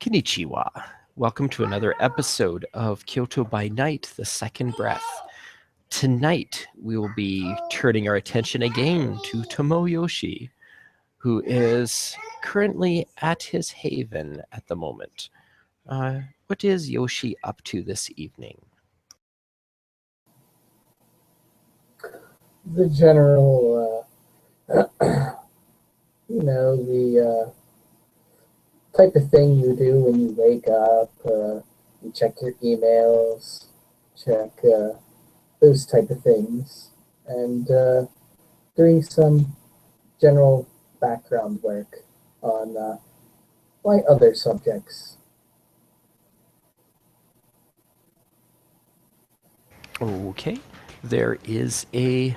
Konnichiwa. Welcome to another episode of Kyoto by Night, The Second Breath. Tonight, we will be turning our attention again to Tomoe Yoshi, who is currently at his haven at the moment. What is Yoshi up to this evening? The general, the type of thing you do when you wake up. You check your emails, check those type of things, and doing some general background work on my other subjects. Okay, there is a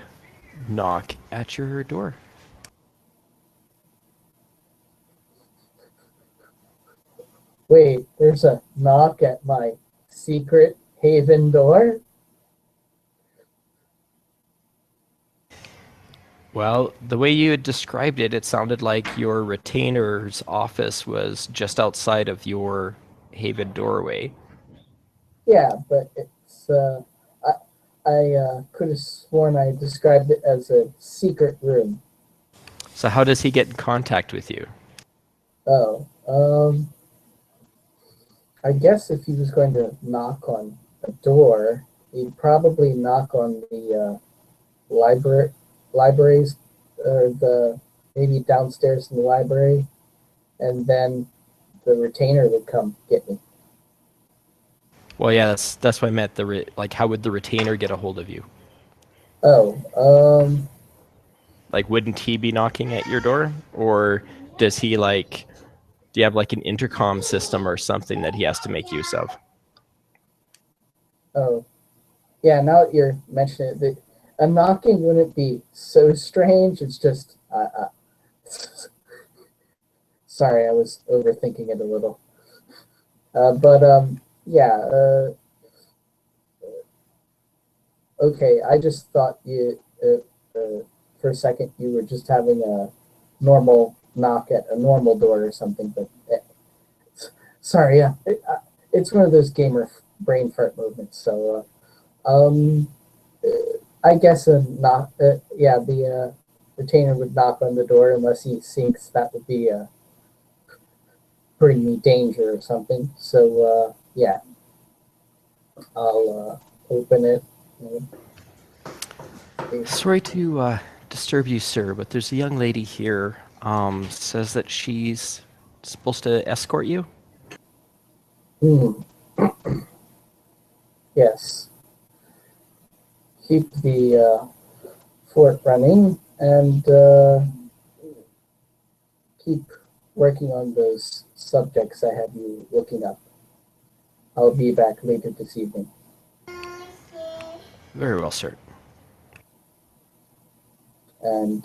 knock at your door. Wait, there's a knock at my secret haven door? Well, the way you had described it, it sounded like your retainer's office was just outside of your haven doorway. Yeah, but I could have sworn I described it as a secret room. So how does he get in contact with you? Oh, I guess if he was going to knock on a door, he'd probably knock on the libraries, or the maybe downstairs in the library, and then the retainer would come get me. Well, yeah, that's what I meant. Like, how would the retainer get a hold of you? Oh, Like, wouldn't he be knocking at your door, or does he like? Do you have like an intercom system or something that he has to make use of? oh, yeah. Now that you're mentioning it, a knocking wouldn't be so strange. It's just, sorry, I was overthinking it a little. But yeah. Okay, I just thought for a second you were just having a normal knock at a normal door or something. But sorry, yeah, it's one of those gamer brain fart movements. So, I guess a knock. Yeah, the retainer would knock on the door unless he thinks that would be bring me danger or something. So, yeah, I'll open it. Sorry to disturb you, sir, but there's a young lady here. Says that she's supposed to escort you. Hmm. Yes. Keep the fort running and keep working on those subjects I have you looking up. I'll be back later this evening. Very well, sir. And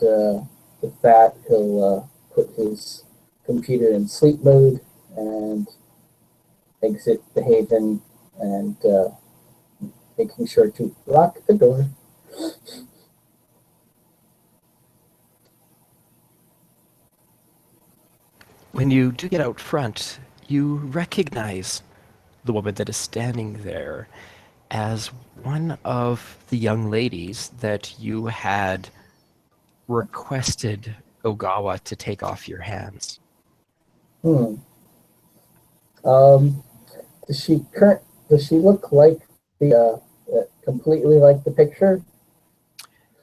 with that, he'll put his computer in sleep mode and exit the haven and making sure to lock the door. When you do get out front, you recognize the woman that is standing there as one of the young ladies that you had requested Ogawa to take off your hands. Hmm. Um, does she look like the completely like the picture?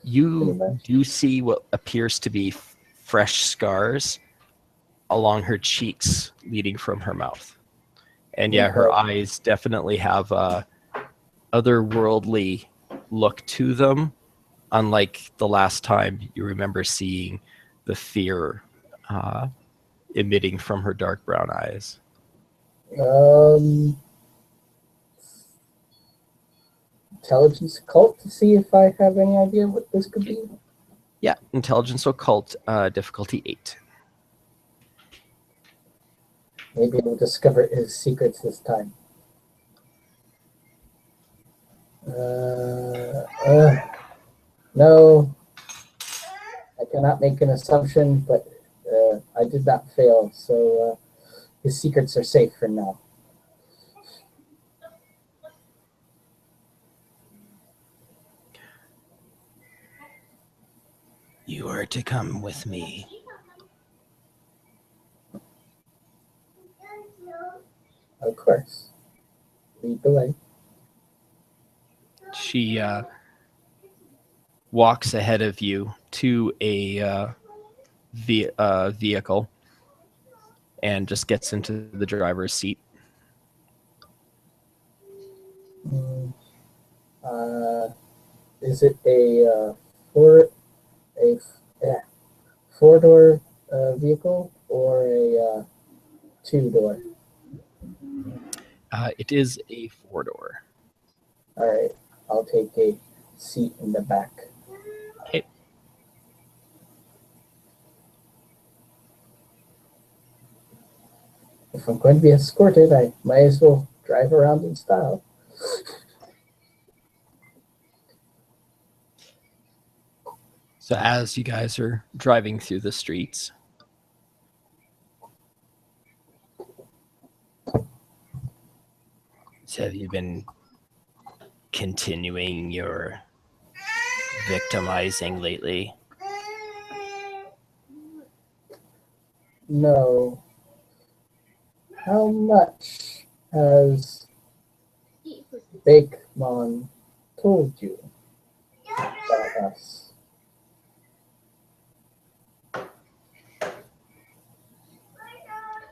You do see what appears to be fresh scars along her cheeks leading from her mouth. And yeah, her eyes definitely have a otherworldly look to them, unlike the last time you remember seeing the fear emitting from her dark brown eyes. Intelligence occult to see if I have any idea what this could be. Yeah, intelligence occult, difficulty 8. Maybe we'll discover his secrets this time. No, I cannot make an assumption, but I did not fail. So his secrets are safe for now. You are to come with me. Of course. Lead the way. She walks ahead of you to a vehicle and just gets into the driver's seat. Is it a four-door vehicle or a two-door? It is a 4-door. All right, I'll take a seat in the back. Okay. If I'm going to be escorted, I might as well drive around in style. So as you guys are driving through the streets, so have you been continuing your victimizing lately? No. How much has Bakemon told you about us?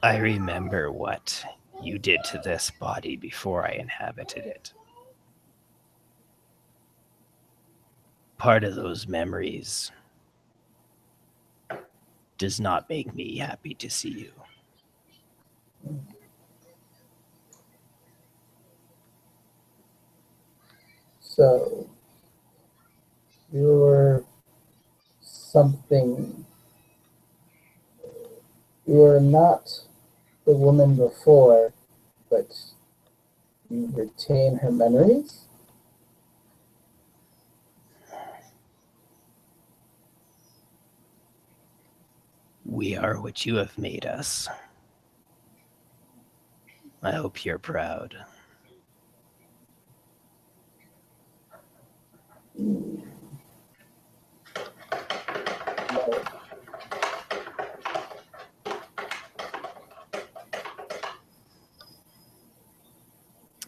I remember what you did to this body before I inhabited it. Part of those memories does not make me happy to see you. So, you're something. You're not the woman before, but you retain her memories? We are what you have made us. I hope you're proud. No.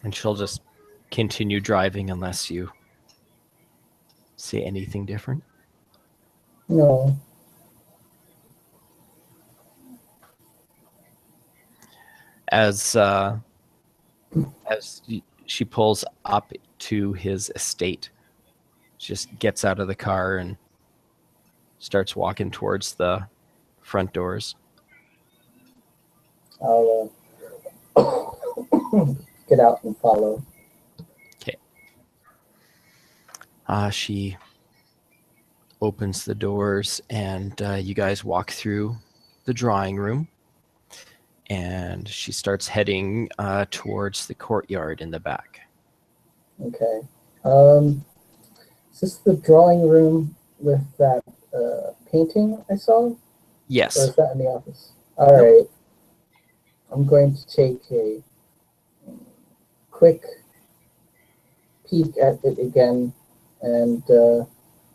And she'll just continue driving unless you say anything different. No. As she pulls up to his estate, she just gets out of the car and starts walking towards the front doors. I'll get out and follow. Okay. She opens the doors and you guys walk through the drawing room. And she starts heading towards the courtyard in the back. Okay. Is this the drawing room with that painting I saw? Yes. Or is that in the office? All right. I'm going to take a quick peek at it again and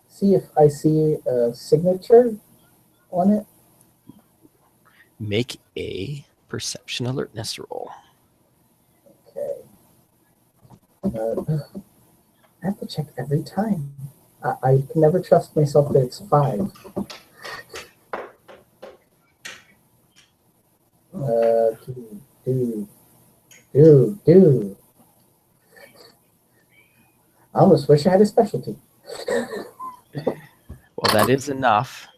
see if I see a signature on it. Make a perception alertness roll. Okay. I have to check every time. I can never trust myself that it's 5. Do. I almost wish I had a specialty. Well, that is enough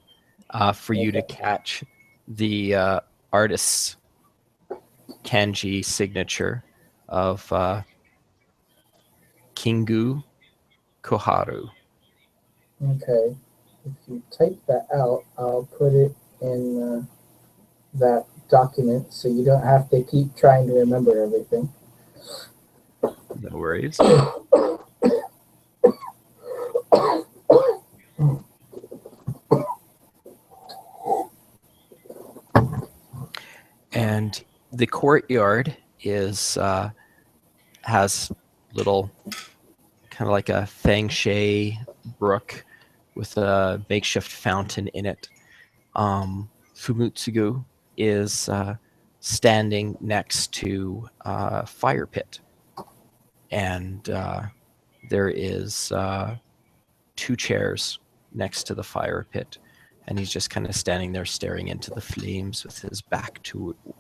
for you to catch the artist's kanji signature of Kingu Koharu. Okay. If you type that out, I'll put it in that document so you don't have to keep trying to remember everything. No worries. And The courtyard is has little kind of like a feng shui brook with a makeshift fountain in it. Fumitsugu is standing next to a fire pit, and there is 2 chairs next to the fire pit, and he's just kind of standing there staring into the flames with his back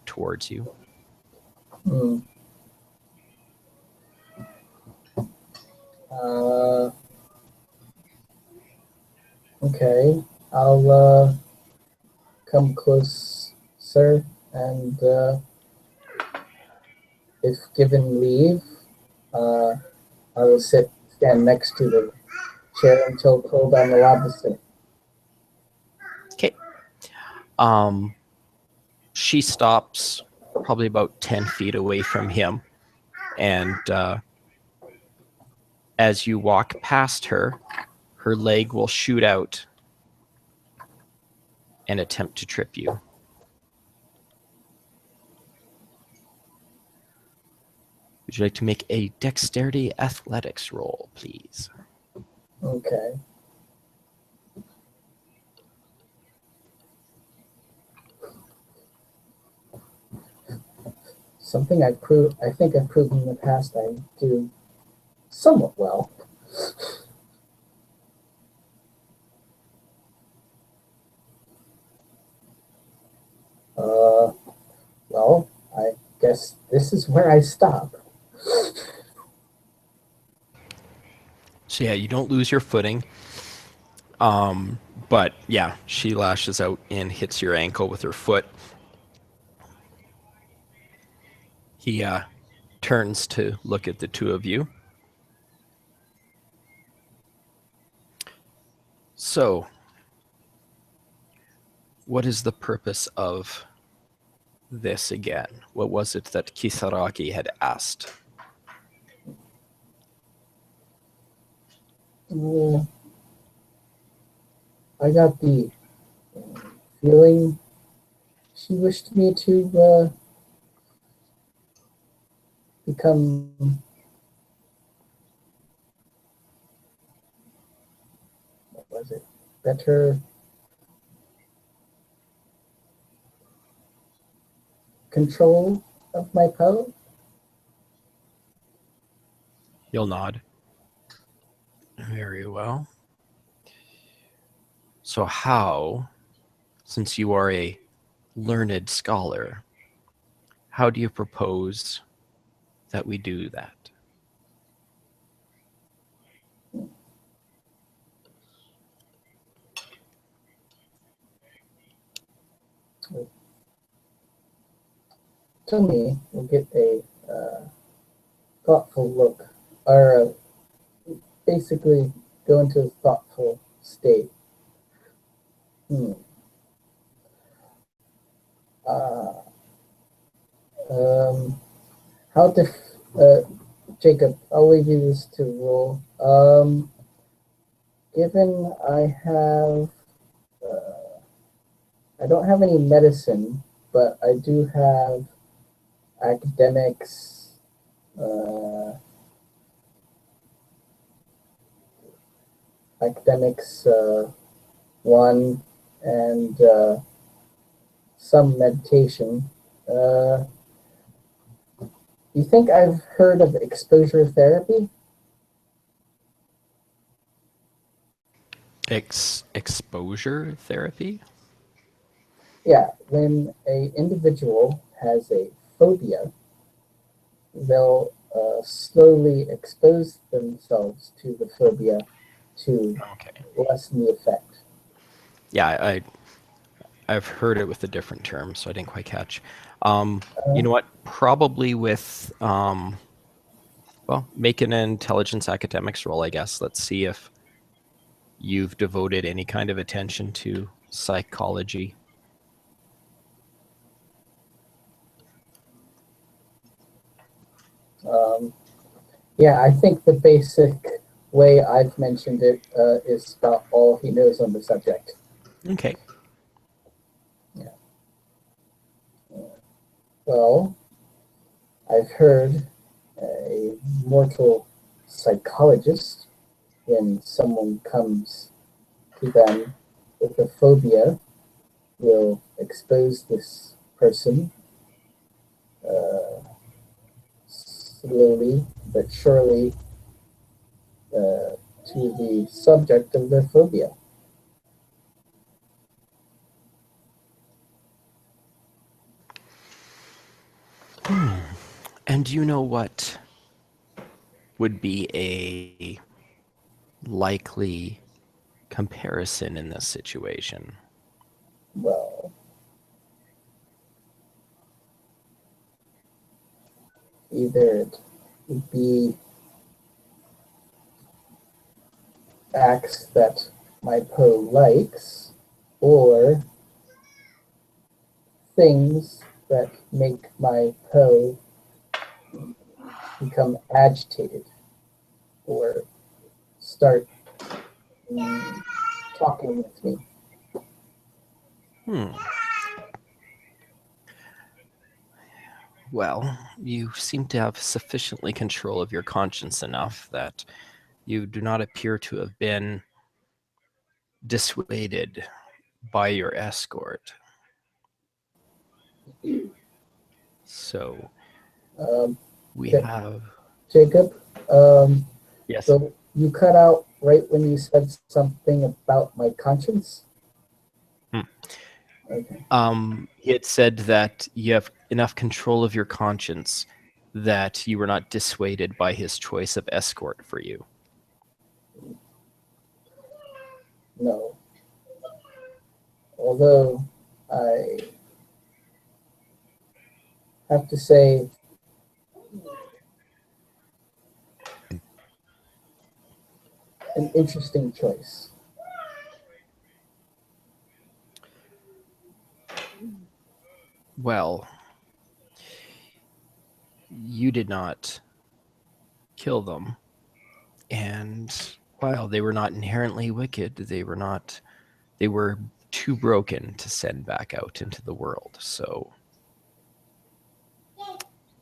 towards you. Hmm. Okay, I'll come closer, and if given leave, I will stand next to the chair until told I'm allowed to sit. Okay. She stops probably about 10 feet away from him, and as you walk past her, her leg will shoot out and attempt to trip you. Would you like to make a dexterity athletics roll, please? Okay. Something I think I've proven in the past I do somewhat well. Well, I guess this is where I stop. So yeah, you don't lose your footing. But yeah, she lashes out and hits your ankle with her foot. He turns to look at the two of you. So, what is the purpose of this again? What was it that Kisaragi had asked? I got the feeling she wished me to become what was it? Better control of my power? You'll nod. Very well. So how, since you are a learned scholar, how do you propose that we do that? Tomoe will get a thoughtful look, or basically go into a thoughtful state. How Jacob, I'll leave you this to rule. Given I don't have any medicine, but I do have academics, academics one, and some meditation. You think I've heard of exposure therapy? Exposure therapy? Yeah, when a individual has a phobia, they'll slowly expose themselves to the phobia to lessen the effect. Yeah, I've heard it with a different term, so I didn't quite catch. You know what? Probably with, well, make an intelligence academics roll, I guess. Let's see if you've devoted any kind of attention to psychology. Yeah, I think the basic way I've mentioned it is about all he knows on the subject. Okay. Yeah. Well, I've heard a mortal psychologist, when someone comes to them with a phobia, will expose this person slowly but surely to the subject of their phobia. And do you know what would be a likely comparison in this situation? Well, either it would be acts that my Poe likes, or things that make my Poe become agitated or start talking with me. Well, you seem to have sufficiently control of your conscience enough that you do not appear to have been dissuaded by your escort. So we Okay. have... Jacob, Yes. so you cut out right when you said something about my conscience? Okay. He had said that you have enough control of your conscience that you were not dissuaded by his choice of escort for you. No. Although I have to say, an interesting choice. Well, you did not kill them, and while they were not inherently wicked, they were too broken to send back out into the world. So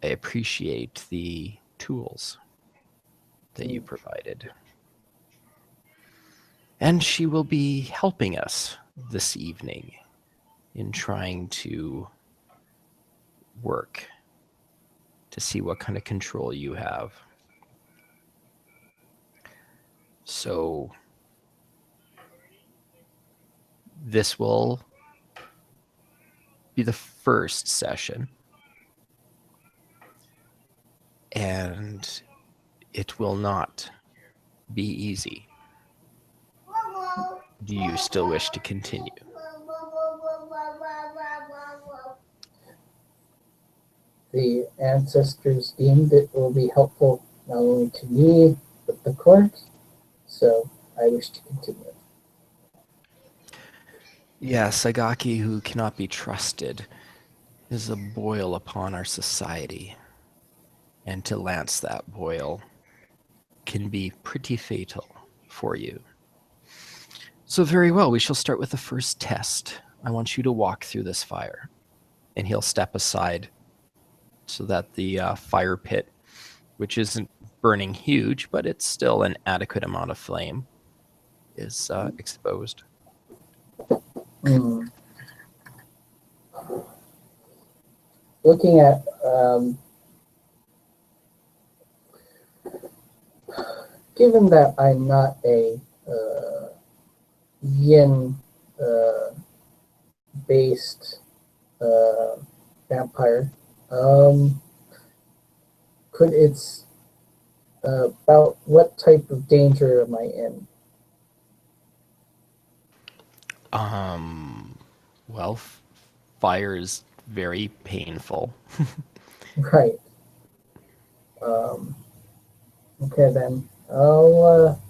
I appreciate the tools that you provided. And she will be helping us this evening in trying to work to see what kind of control you have. So this will be the first session, and it will not be easy. Do you still wish to continue? The ancestors deemed it will be helpful not only to me, but the court, so I wish to continue. Yes, Sagaki, who cannot be trusted, is a boil upon our society. And to lance that boil can be pretty fatal for you. So very well, we shall start with the first test. I want you to walk through this fire. And he'll step aside so that the fire pit, which isn't burning huge, but it's still an adequate amount of flame, is exposed. Looking at given that I'm not a yin based vampire, could it's about what type of danger am I in? Well, fire is very painful. Right. Okay then. I'll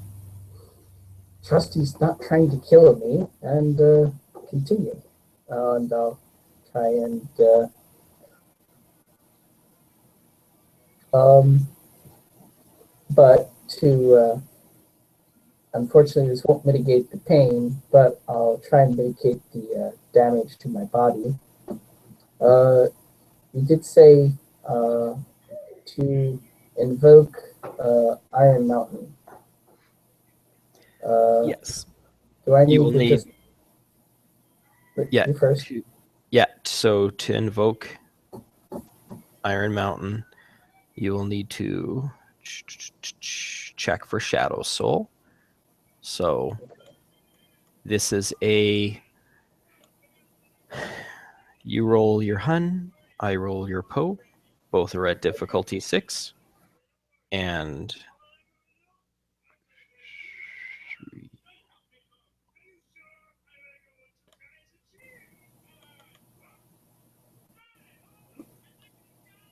trust he's not trying to kill me and continue. And I'll try and but to unfortunately this won't mitigate the pain, but I'll try and mitigate the damage to my body. You did say to invoke Iron Mountain. Yes. Do I You need will to need. just... Yeah. You first. So to invoke Iron Mountain, you will need to check for Shadow Soul. So this is a... You roll your Hun, I roll your Po. Both are at difficulty 6. And...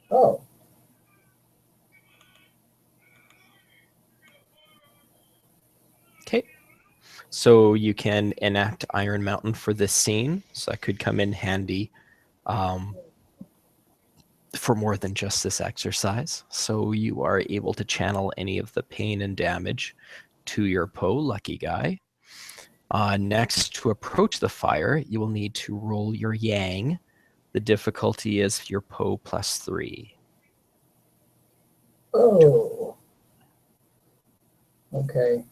Oh. Okay. So you can enact Iron Mountain for this scene. So that could come in handy for more than just this exercise. So you are able to channel any of the pain and damage to your Po, lucky guy. Next, to approach the fire, you will need to roll your Yang. The difficulty is your Po plus 3. Oh. Okay.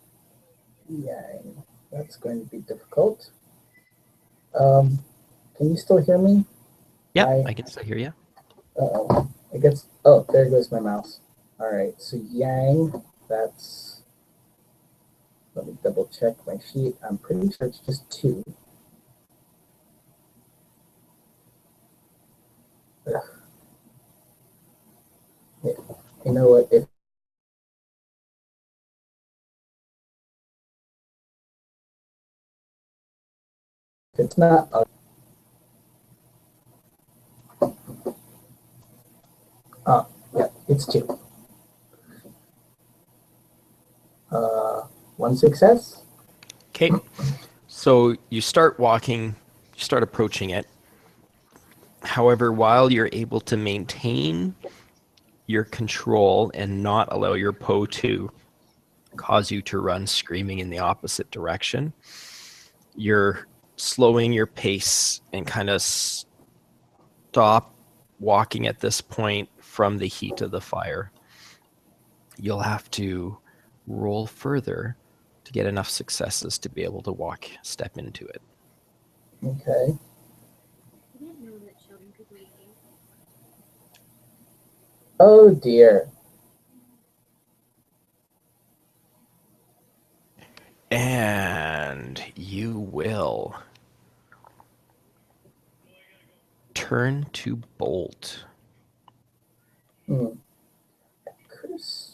Yang. That's going to be difficult. Can you still hear me? Yeah, I can still hear you. Uh-oh. I guess... Oh, there goes my mouse. All right. So Yang, that's... Let me double check my sheet. I'm pretty sure it's just 2. Ugh. Yeah. You know what? If it's not... Oh, yeah, it's 2. 1 success. Okay. So you start walking, you start approaching it. However, while you're able to maintain your control and not allow your Po to cause you to run screaming in the opposite direction, you're slowing your pace and kind of stop walking at this point from the heat of the fire. You'll have to roll further to get enough successes to be able to step into it. Okay. Oh dear. And you will turn to bolt. Chris.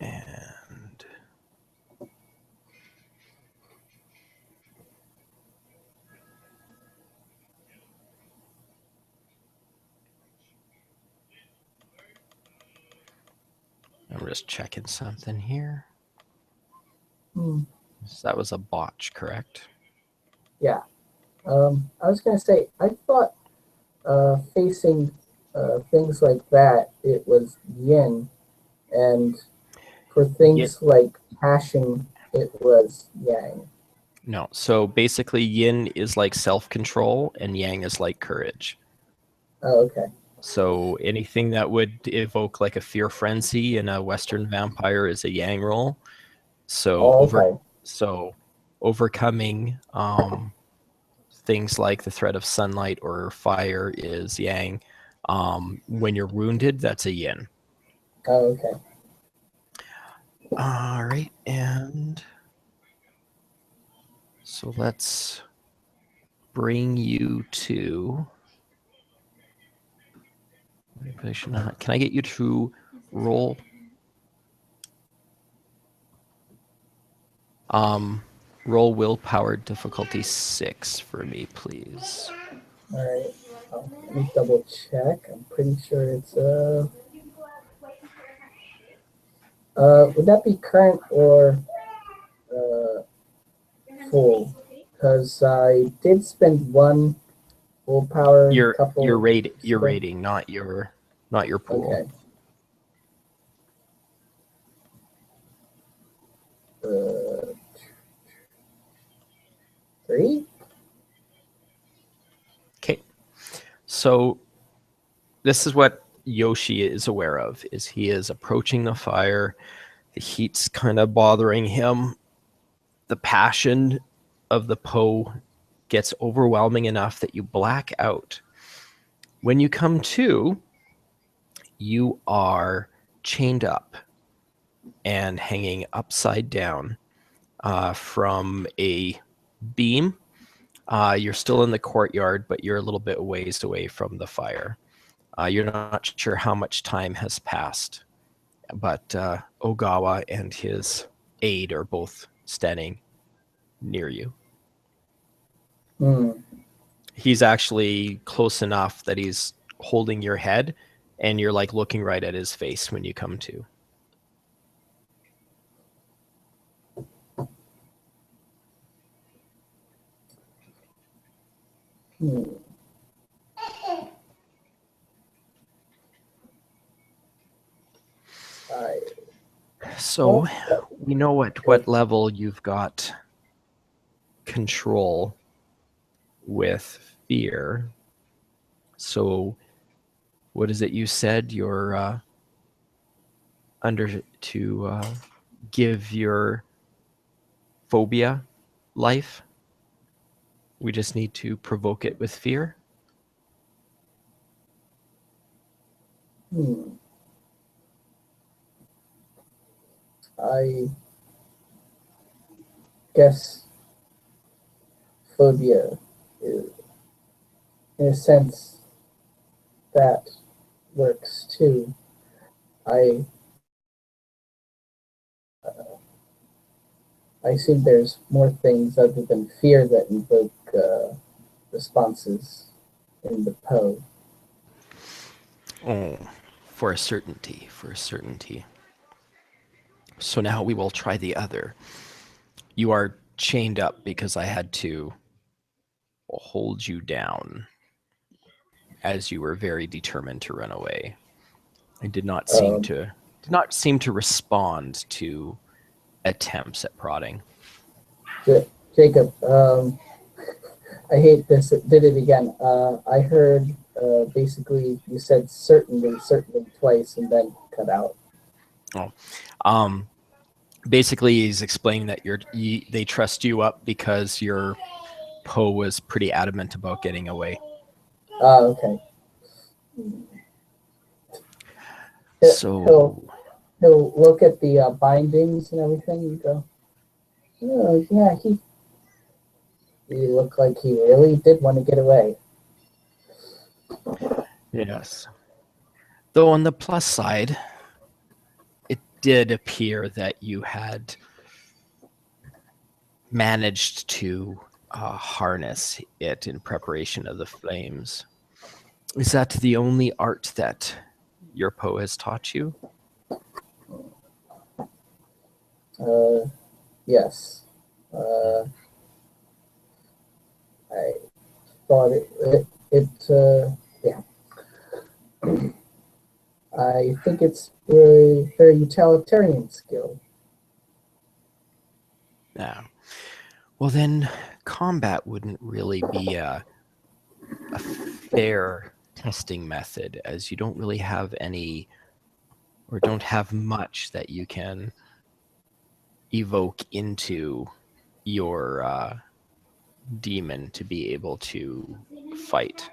And I'm just checking something here. So that was a botch, correct? Yeah. I was going to say, I thought facing things like that, it was yin, and for things like passion, it was yang. No. So basically, yin is like self-control and yang is like courage. Oh, okay. So anything that would evoke like a fear frenzy in a Western vampire is a yang roll. So overcoming things like the threat of sunlight or fire is yang. When you're wounded, that's a yin. Oh, okay. All right, and so let's bring you to... Can I get you to roll? Roll willpower difficulty 6 for me, please. All right. Let me double check. I'm pretty sure it's would that be current or full? Because I did spend 1 willpower. Your rating, not your pool. Okay. So this is what Yoshi is aware of, is he is approaching the fire. The heat's kind of bothering him. The passion of the Po gets overwhelming enough that you black out. When you come to, you are chained up and hanging upside down from a beam. You're still in the courtyard, but you're a little bit ways away from the fire. You're not sure how much time has passed, but Ogawa and his aide are both standing near you. He's actually close enough that he's holding your head, and you're like looking right at his face when you come to. So we know at what level you've got control with fear. So what is it you said? You're under to give your phobia life. We just need to provoke it with fear. I guess phobia is, in a sense, that works too. I assume there's more things other than fear that invoke responses in the Po. Oh, for a certainty, for a certainty. So now we will try the other. You are chained up because I had to hold you down as you were very determined to run away. I did not seem to respond to attempts at prodding. Jacob, I hate this. It did it again. I heard basically you said certainly twice and then cut out. Basically, he's explaining that they trust you up because your Po was pretty adamant about getting away. Okay. So he'll look at the bindings and everything and go, oh yeah, he looked like he really did want to get away. Yes. Though on the plus side, it did appear that you had managed to harness it in preparation of the flames. Is that the only art that your Po has taught you? Yes. I thought yeah. I think it's a very utilitarian skill. Yeah. Well, then combat wouldn't really be a fair testing method, as you don't really have any, or don't have much that you can evoke into your demon to be able to fight.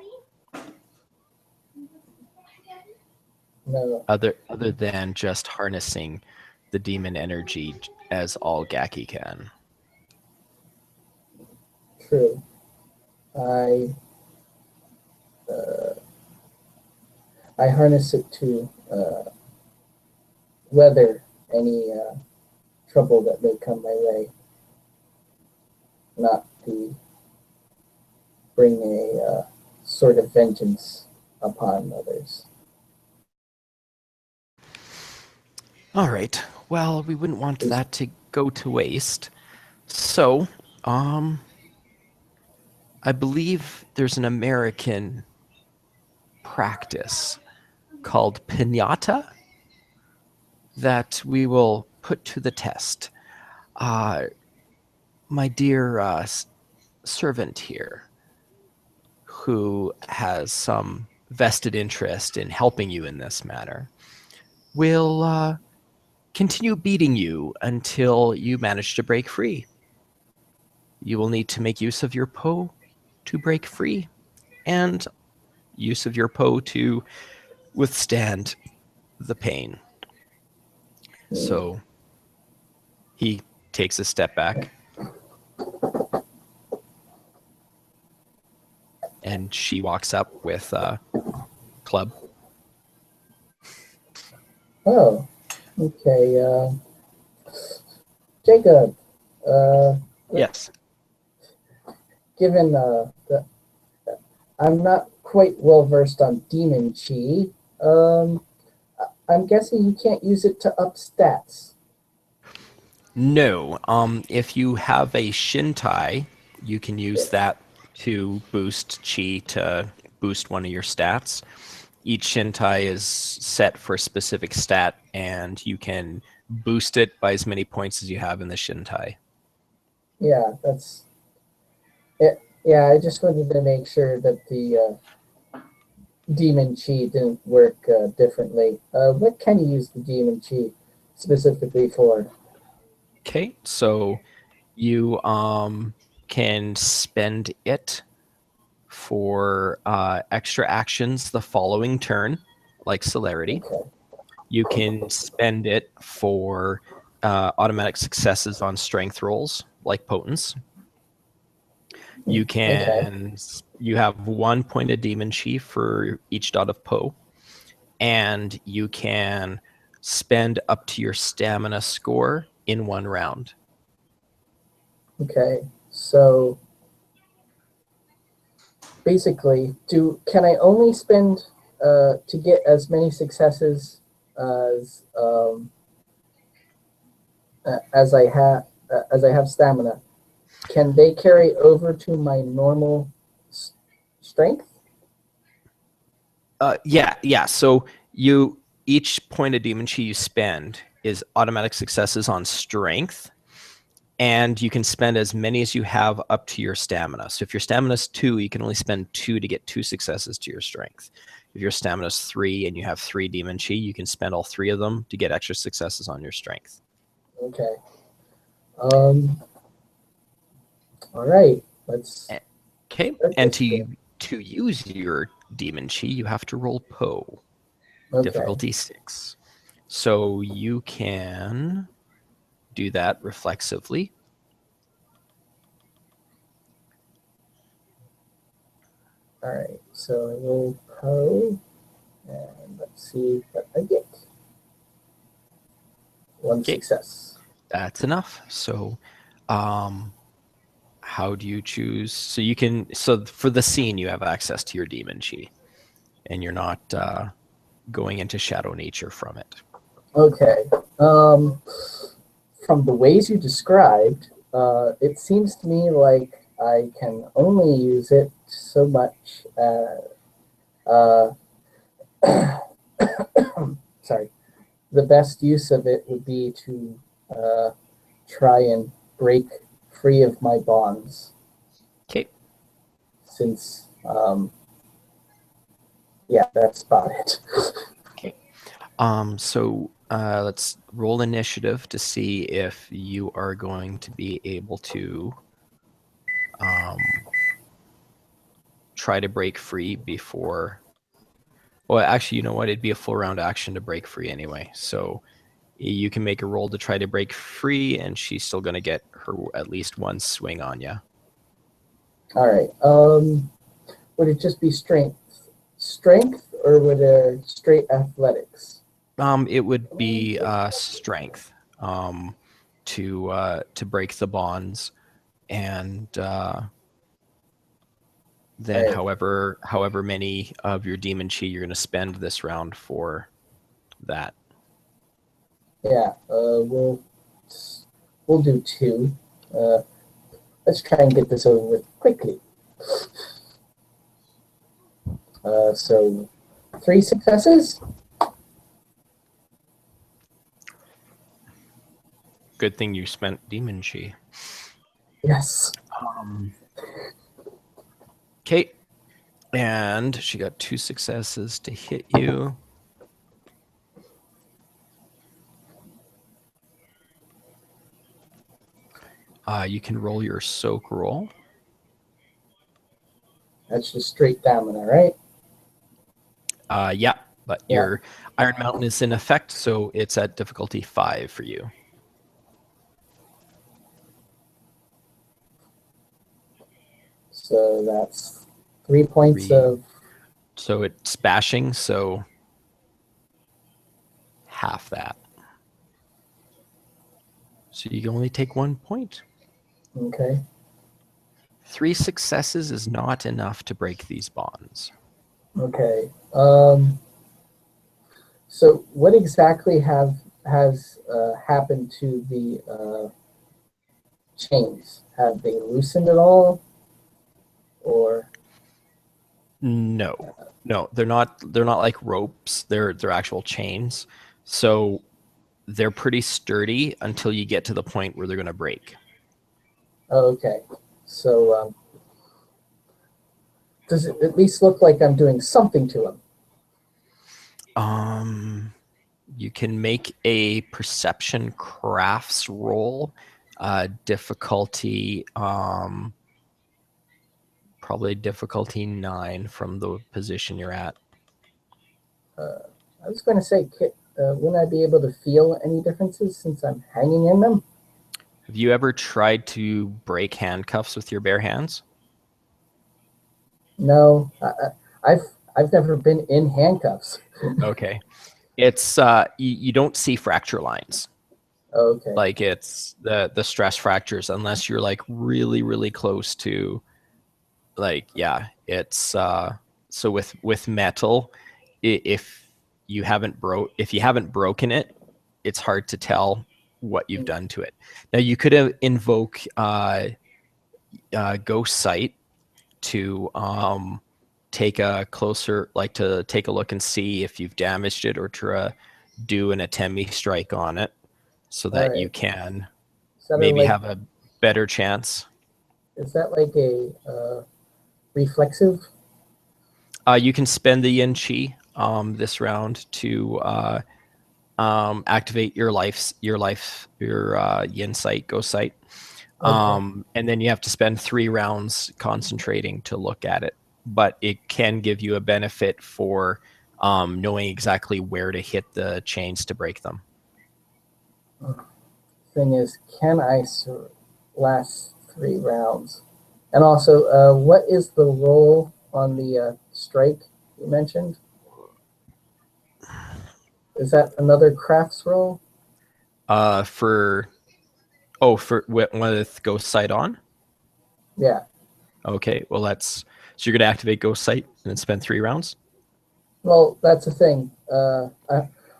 No. Other than just harnessing the demon energy as all Gaki can. True. I harness it to weather any trouble that may come my way, not to bring a sort of vengeance upon others. All right. Well, we wouldn't want that to go to waste. So, I believe there's an American practice called piñata that we will put to the test. My dear servant here, who has some vested interest in helping you in this matter, will continue beating you until you manage to break free. You will need to make use of your Po to break free, and use of your Po to withstand the pain. So he takes a step back, and she walks up with a club. Oh, okay. Jacob, Yes. given I'm not quite well versed on demon chi, I'm guessing you can't use it to up stats. No. If you have a Shintai, you can use that to boost chi to boost one of your stats. Each Shintai is set for a specific stat, and you can boost it by as many points as you have in the Shintai. Yeah, that's it. Yeah, I just wanted to make sure that the demon chi didn't work differently. What can you use the demon chi specifically for? Okay, so you can spend it for extra actions the following turn, like celerity. Okay. You can spend it for automatic successes on strength rolls, like potence. You can you have 1 point of demon chi for each dot of Po, and you can spend up to your stamina score in 1 round. Okay. So basically, can I only spend to get as many successes as I have stamina? Can they carry over to my normal strength? Yeah. So each point of demon chi you spend is automatic successes on strength, and you can spend as many as you have up to your stamina. So if your stamina is 2, you can only spend 2 to get 2 successes to your strength. If your stamina is 3 and you have 3 demon chi, you can spend all 3 of them to get extra successes on your strength. Okay. All right. Okay. And to use your demon chi, you have to roll Po. Okay. Difficulty 6. So you can do that reflexively. All right. So I roll Po, and let's see what I get. 1 success. That's enough. So how do you choose? So for the scene, you have access to your demon chi, and you're not going into shadow nature from it. Okay. From the ways you described, it seems to me like I can only use it so much. Sorry. The best use of it would be to try and break free of my bonds. Okay. Since, yeah, that's about it. Okay. So let's roll initiative to see if you are going to be able to try to break free before. Well, actually, you know what? It'd be a full round action to break free anyway. So you can make a roll to try to break free, and she's still going to get her at least 1 swing on you. All right. Would it just be strength, or would it straight athletics? It would be strength to break the bonds, and then Right. however many of your demon chi you're going to spend this round for that. Yeah. We'll do 2. Let's try and get this over with quickly. So 3 successes. Good thing you spent demon chi. Yes. Okay. And she got 2 successes to hit you. You can roll your soak roll. That's just straight stamina, right? Yeah, but your Iron Mountain is in effect, so it's at difficulty 5 for you. So that's 3 points 3. of... So it's bashing, so half that. So you can only take 1 point. Okay. 3 successes is not enough to break these bonds. Okay. So what exactly has happened to the chains? Have they loosened at all, or? No, they're not like ropes. They're actual chains. So they're pretty sturdy until you get to the point where they're going to break. Okay. So does it at least look like I'm doing something to them? You can make a perception crafts roll, difficulty, probably difficulty 9 from the position you're at. I was going to say, wouldn't I be able to feel any differences since I'm hanging in them? Have you ever tried to break handcuffs with your bare hands? No, I've never been in handcuffs. Okay. It's you don't see fracture lines. Okay. Like it's the stress fractures unless you're like really close to, like, yeah, it's so with metal, if you haven't broken it, it's hard to tell what you've done to it. Now you could invoke ghost sight to take a look and see if you've damaged it, or to do an atemi strike on it, so that you can maybe have a better chance. Is that like a reflexive? You can spend the yin chi this round to activate your yin sight, ghost sight. And then you have to spend 3 rounds concentrating to look at it. But it can give you a benefit for knowing exactly where to hit the chains to break them. Thing is, can I last 3 rounds? And also, what is the roll on the strike you mentioned? Is that another crafts roll? With ghost sight on? Yeah. Okay, well so you're gonna activate ghost sight and then spend 3 rounds? Well, that's the thing.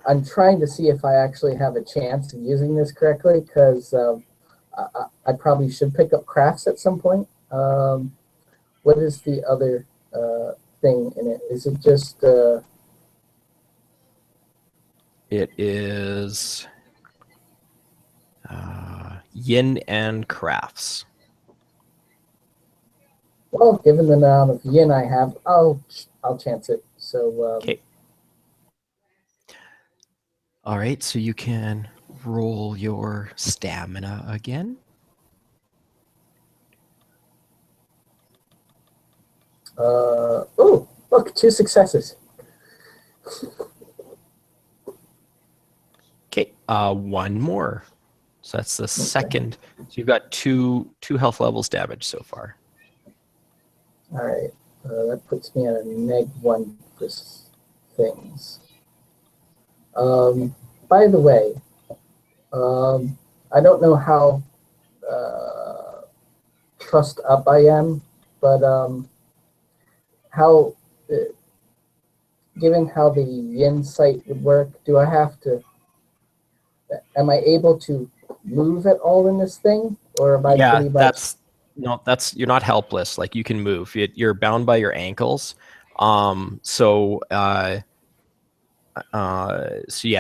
I'm trying to see if I actually have a chance of using this correctly, because I probably should pick up crafts at some point. What is the other thing in it? Is it just... It is yin and crafts. Well, given the amount of yin I have, I'll chance it. So okay. All right, so you can roll your stamina again. Oh, look, 2 successes. Okay, 1 more. So that's the second. So you've got two health levels damaged so far. All right, that puts me at a -1 for things. By the way, I don't know how trussed up I am, but how, given how the yin sight would work, am I able to move at all in this thing, or am I pretty much... you're not helpless. Like, you can move. You're bound by your ankles. So yeah,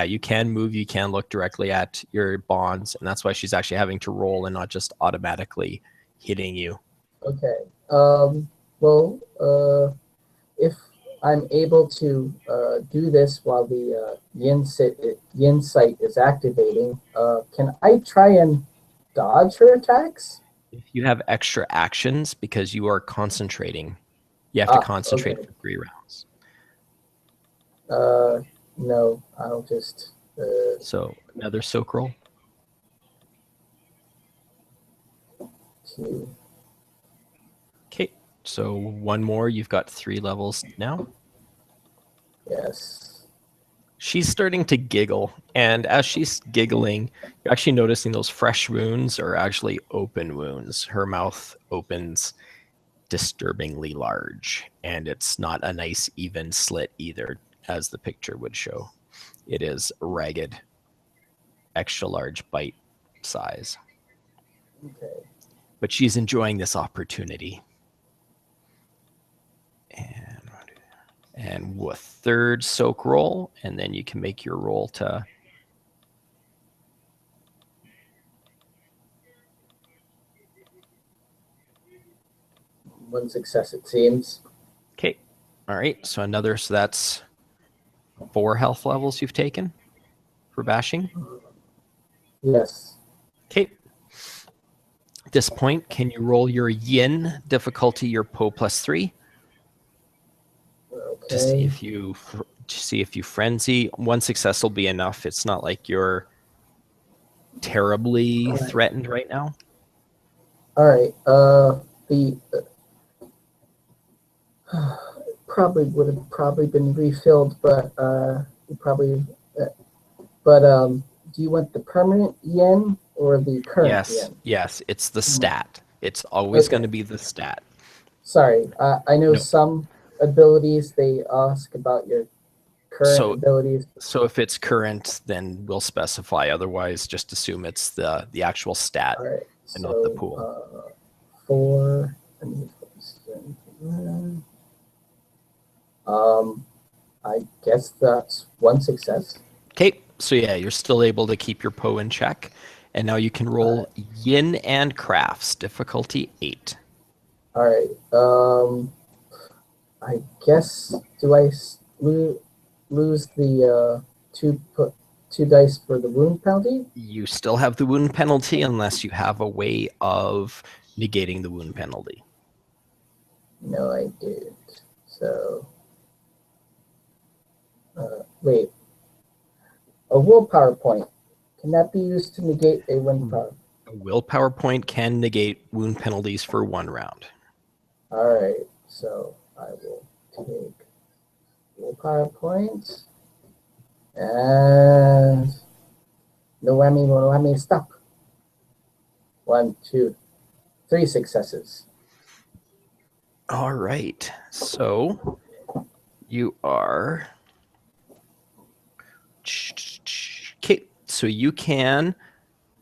you can move. You can look directly at your bonds, and that's why she's actually having to roll and not just automatically hitting you. Okay. Well, if I'm able to do this while the yin sight is activating, can I try and dodge her attacks? If you have extra actions because you are concentrating, you have to concentrate Okay. for 3 rounds. No, I'll just. So another soak roll. 2. Okay, so one more. You've got 3 levels now. Yes. She's starting to giggle, and as she's giggling, you're actually noticing those fresh wounds are actually open wounds. Her mouth opens disturbingly large, and it's not a nice even slit either, as the picture would show. It is ragged, extra large bite size. Okay. But she's enjoying this opportunity. And a third soak roll, and then you can make your roll to. One success, it seems. Okay. All right. So that's 4 health levels you've taken for bashing. Yes. Okay. At this point, can you roll your yin difficulty, your Po +3, Okay. to see if you frenzy? 1 success will be enough. It's not like you're terribly threatened right now. All right. The probably would have been refilled, but do you want the permanent yen or the current yen? Yes, it's the stat. It's always Okay. going to be the stat. Sorry, I know No. some abilities they ask about your current abilities. So if it's current, then we'll specify. Otherwise, just assume it's the actual stat All right. and not the pool. 4. I guess that's 1 success. Okay, so yeah, you're still able to keep your Po in check, and now you can roll yin and crafts, difficulty 8. All right. I guess do I lose the 2 dice for the wound penalty? You still have the wound penalty unless you have a way of negating the wound penalty. No, I did. So, wait. A willpower point. Can that be used to negate a wound power? A willpower point can negate wound penalties for 1 round. All right. So I will take willpower points. And no whammy, stop. 1, 2, 3 successes. All right. So you are. Okay. So you can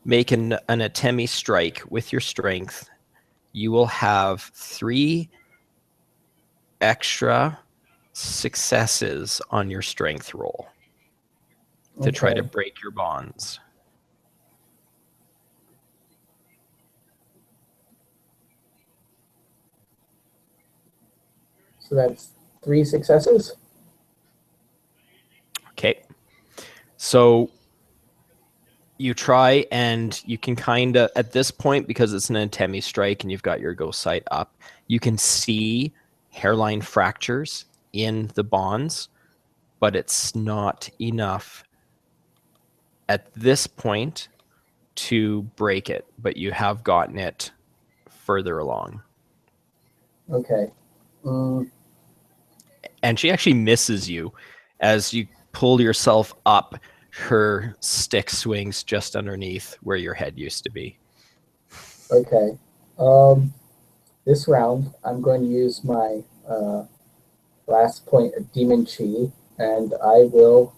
make an Atemi strike with your strength. You will have 3 extra successes on your strength roll to try to break your bonds. So that's 3 successes? Okay. So you try, and you can kind of, at this point, because it's an Atemi strike and you've got your ghost sight up, you can see hairline fractures in the bonds, but it's not enough at this point to break it, but you have gotten it further along. Okay. And she actually misses you as you pull yourself up. Her stick swings just underneath where your head used to be. Okay. This round, I'm going to use my last point of Demon Chi, and I will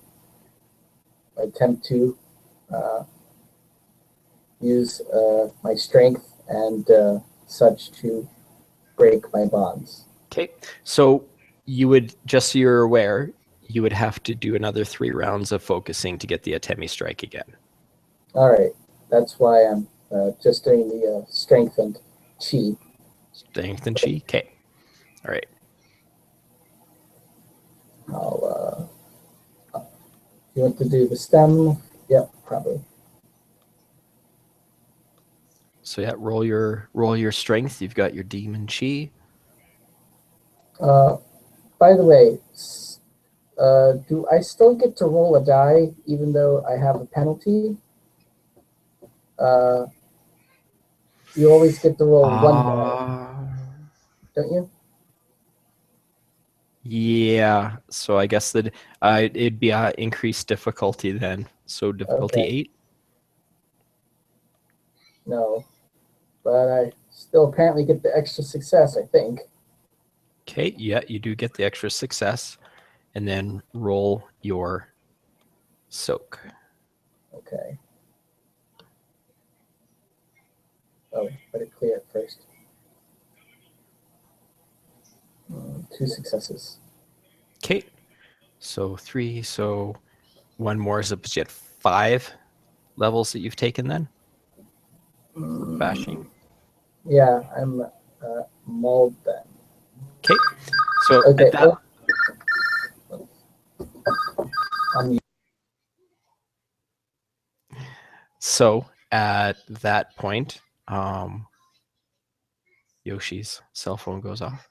attempt to use my strength and such to break my bonds. Okay, so you would, just so you're aware, you would have to do another 3 rounds of focusing to get the Atemi strike again. All right, that's why I'm just doing the strength and chi. Strength and chi? Okay, all right. I'll, you want to do the stem? Yep, probably. So yeah, roll your strength. You've got your demon chi. By the way, do I still get to roll a die even though I have a penalty? You always get to roll one die, don't you? Yeah. So I guess that it'd be increased difficulty then. So difficulty Okay. 8. No, but I still apparently get the extra success, I think. Okay. Yeah, you do get the extra success, and then roll your soak. Okay. Oh, better clear it first. 2 successes. Okay. So 3. So 1 more. So you had 5 levels that you've taken then. Bashing. Yeah, I'm mauled then. Okay. So Okay. at that. So at that point, Yoshi's cell phone goes off.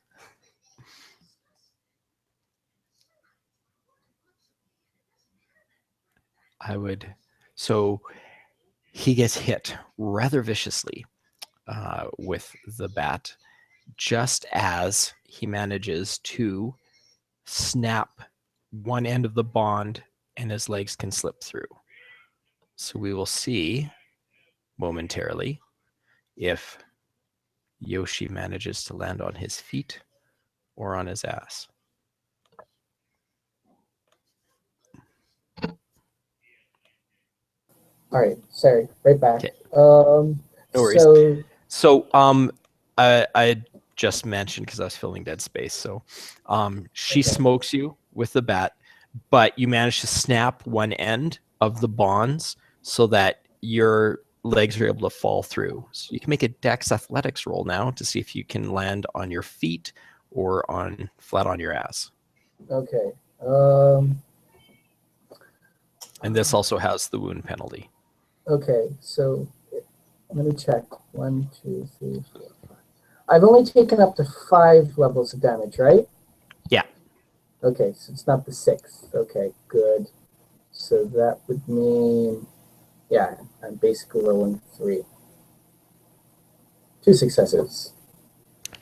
So he gets hit rather viciously with the bat, just as he manages to snap one end of the bond and his legs can slip through. So we will see momentarily if Yoshi manages to land on his feet or on his ass. All right, sorry, right back. Okay. No worries. So I just mentioned, because I was filling dead space. So she smokes you with the bat, but you manage to snap one end of the bonds so that your legs are able to fall through. So you can make a Dex athletics roll now to see if you can land on your feet or on flat on your ass. Okay. And this also has the wound penalty. Okay, so let me check. 1, 2, 3, 4, 5. I've only taken up to 5 levels of damage, right? Yeah. Okay, so it's not the 6th. Okay, good. So that would mean, yeah, I'm basically rolling 3. 2 successes.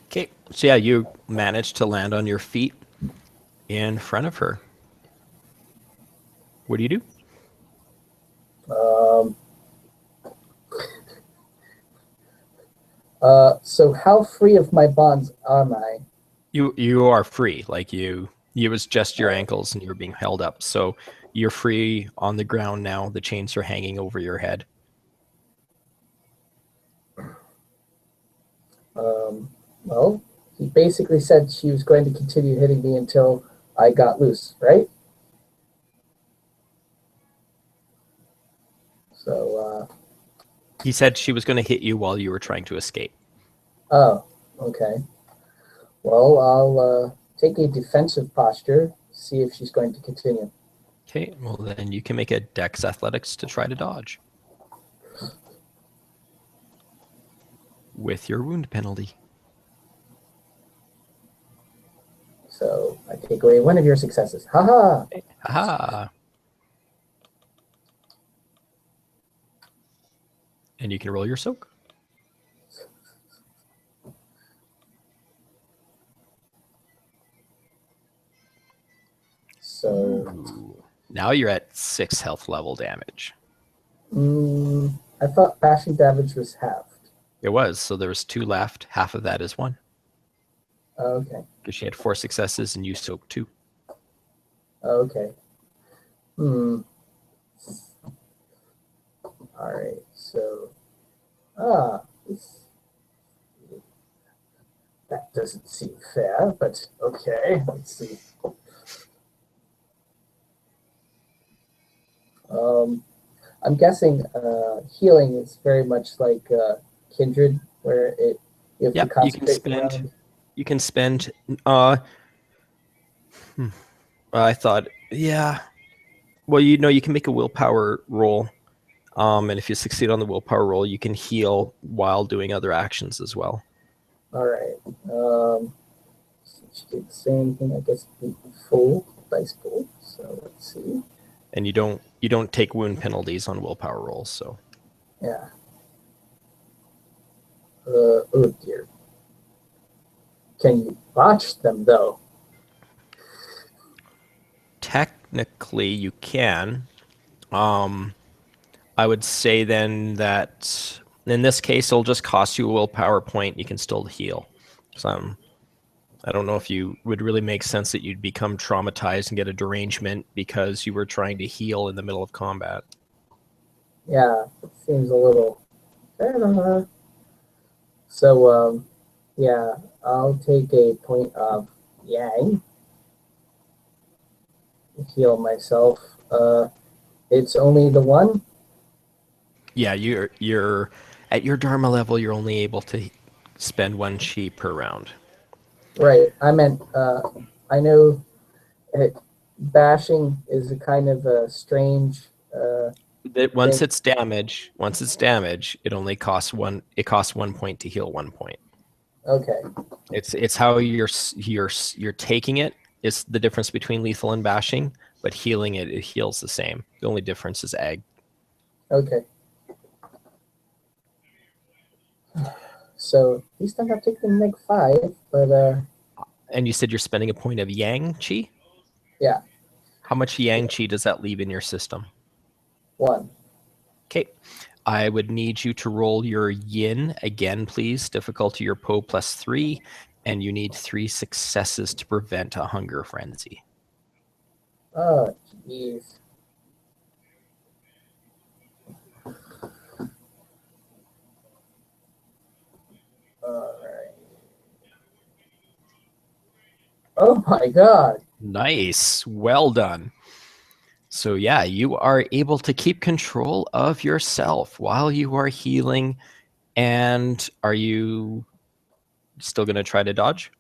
Okay, so yeah, you managed to land on your feet in front of her. What do you do? So how free of my bonds am I? You are free. Like it was just your ankles and you were being held up. So you're free on the ground now. The chains are hanging over your head. Well, he basically said she was going to continue hitting me until I got loose, right? So, He said she was going to hit you while you were trying to escape. Oh, okay. Well, I'll take a defensive posture, see if she's going to continue. Okay, well then you can make a Dex athletics to try to dodge. With your wound penalty. So I take away 1 of your successes. Haha! Haha! And you can roll your soak. So ooh. Now you're at 6 health level damage. I thought bashing damage was halved. It was, so there was 2 left. Half of that is 1. Okay. Because she had 4 successes and you soaked 2. Okay. All right. So, that doesn't seem fair, but okay. Let's see. I'm guessing healing is very much like Kindred, where you have to concentrate around. You can spend I thought, yeah. Well, you can make a willpower roll. And if you succeed on the willpower roll, you can heal while doing other actions as well. All right. She did the same thing, I guess, the full dice pool. So let's see. And you don't take wound penalties on willpower rolls, so. Yeah. Oh dear. Can you botch them though? Technically, you can. I would say then that in this case, it'll just cost you a willpower point. You can still heal. So I don't know if you would really make sense that you'd become traumatized and get a derangement because you were trying to heal in the middle of combat. Yeah, it seems a little. So, yeah, I'll take a point of yang. Heal myself. It's only the one. Yeah, you're at your Dharma level. You're only able to spend 1 chi per round. Right. I meant. I know. Bashing is a kind of a strange. Once it's damage, it only costs one. It costs 1 point to heal 1 point. Okay. It's how you're taking it. It's the difference between lethal and bashing, but healing it heals the same. The only difference is egg. Okay. So at least I'm not taking -5, but And you said you're spending a point of yang chi? yeah. How much yang chi does that leave in your system? 1. Okay. I would need you to roll your yin again, please. Difficulty your Po +3, and you need 3 successes to prevent a hunger frenzy. Oh, jeez. Alright. Oh my god. Nice. Well done. So yeah, you are able to keep control of yourself while you are healing. And are you still going to try to dodge?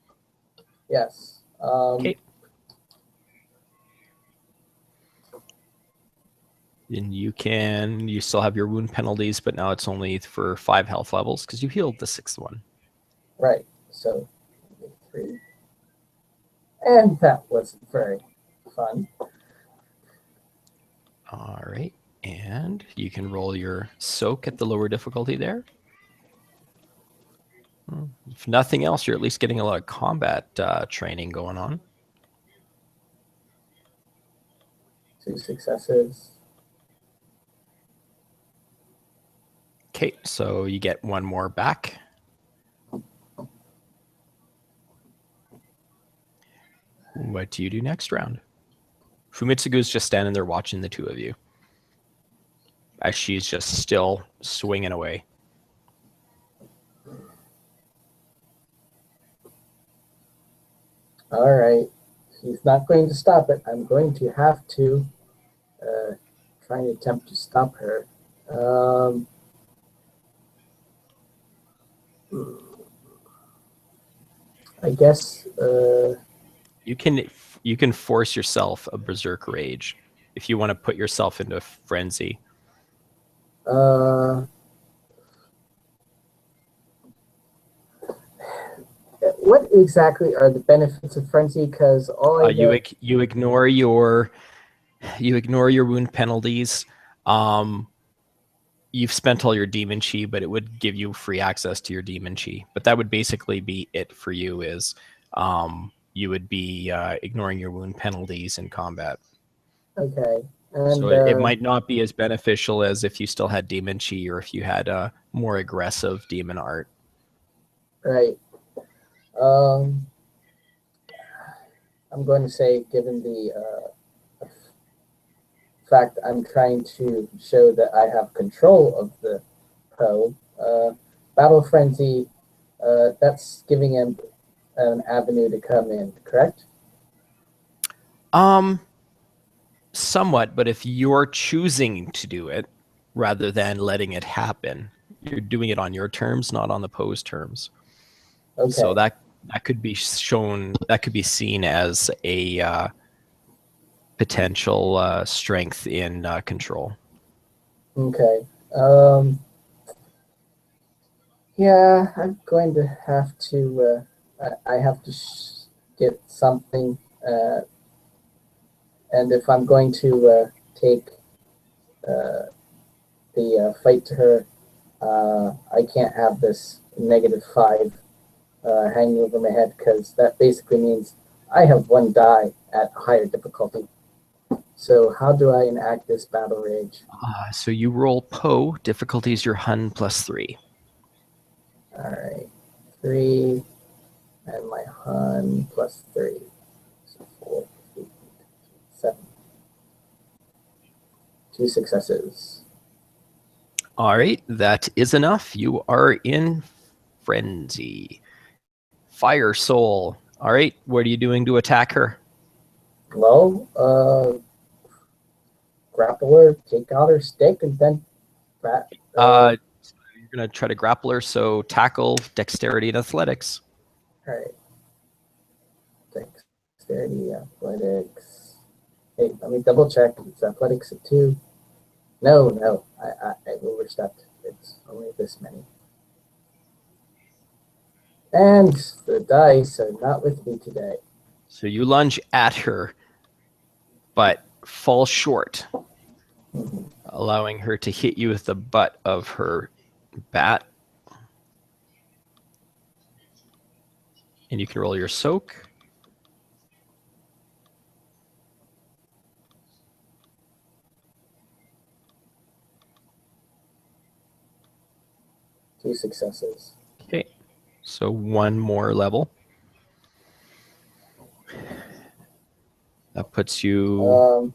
Yes. Okay. And you still have your wound penalties, but now it's only for 5 health levels because you healed the 6th one. Right. So 3. And that wasn't very fun. All right. And you can roll your soak at the lower difficulty there. If nothing else, you're at least getting a lot of combat training going on. 2 successes. Okay, so you get 1 more back. What do you do next round? Fumitsugu's just standing there watching the two of you as she's just still swinging away. All right. He's not going to stop it. I'm going to have to try and attempt to stop her. I guess you can force yourself a berserk rage if you want to put yourself into a frenzy. What exactly are the benefits of frenzy? Because all I know, you ignore your wound penalties. You've spent all your demon chi, but it would give you free access to your demon chi. But that would basically be it for you. Is you would be ignoring your wound penalties in combat. Okay. And, so it might not be as beneficial as if you still had demon chi or if you had a more aggressive demon art. Right. I'm going to say, given the fact I'm trying to show that I have control of the Po, Battle Frenzy, that's giving him an avenue to come in, correct? Somewhat, but if you're choosing to do it rather than letting it happen, you're doing it on your terms, not on the Po's terms. Okay. So that could be shown, that could be seen as a potential strength in control. Okay. Yeah, I'm going to have to. I have to get something, and if I'm going to take the fight to her, I can't have this -5 hanging over my head, because that basically means I have one die at higher difficulty. So how do I enact this battle rage? So you roll Po. Difficulty is your Hun +3. All right, 3, and my Hun +3. So 4, 8, 7. 2 successes. All right, that is enough. You are in frenzy. Fire Soul. All right, what are you doing to attack her? Well, grapple her, take out her stick, and then you're gonna try to grapple her, so tackle, dexterity, and athletics. all right. Dexterity, athletics. Hey, let me double check. It's athletics at 2. No, I overstepped. It's only this many. And the dice are not with me today. So you lunge at her, but fall short, allowing her to hit you with the butt of her bat. And you can roll your soak. Two successes. Okay, so one more level. That puts you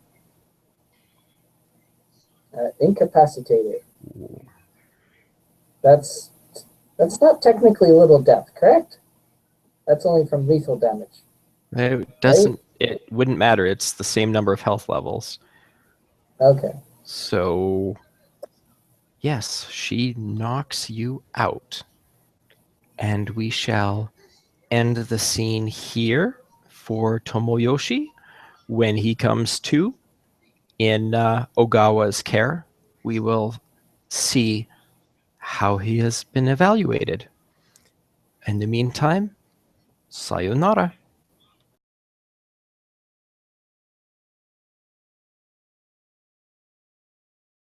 incapacitated. That's not technically a little death, correct? That's only from lethal damage. It doesn't. Right? It wouldn't matter. It's the same number of health levels. Okay. So, yes, she knocks you out. And we shall end the scene here for Tomoe Yoshi. When he comes to in Ogawa's care, we will see how he has been evaluated. In the meantime, sayonara.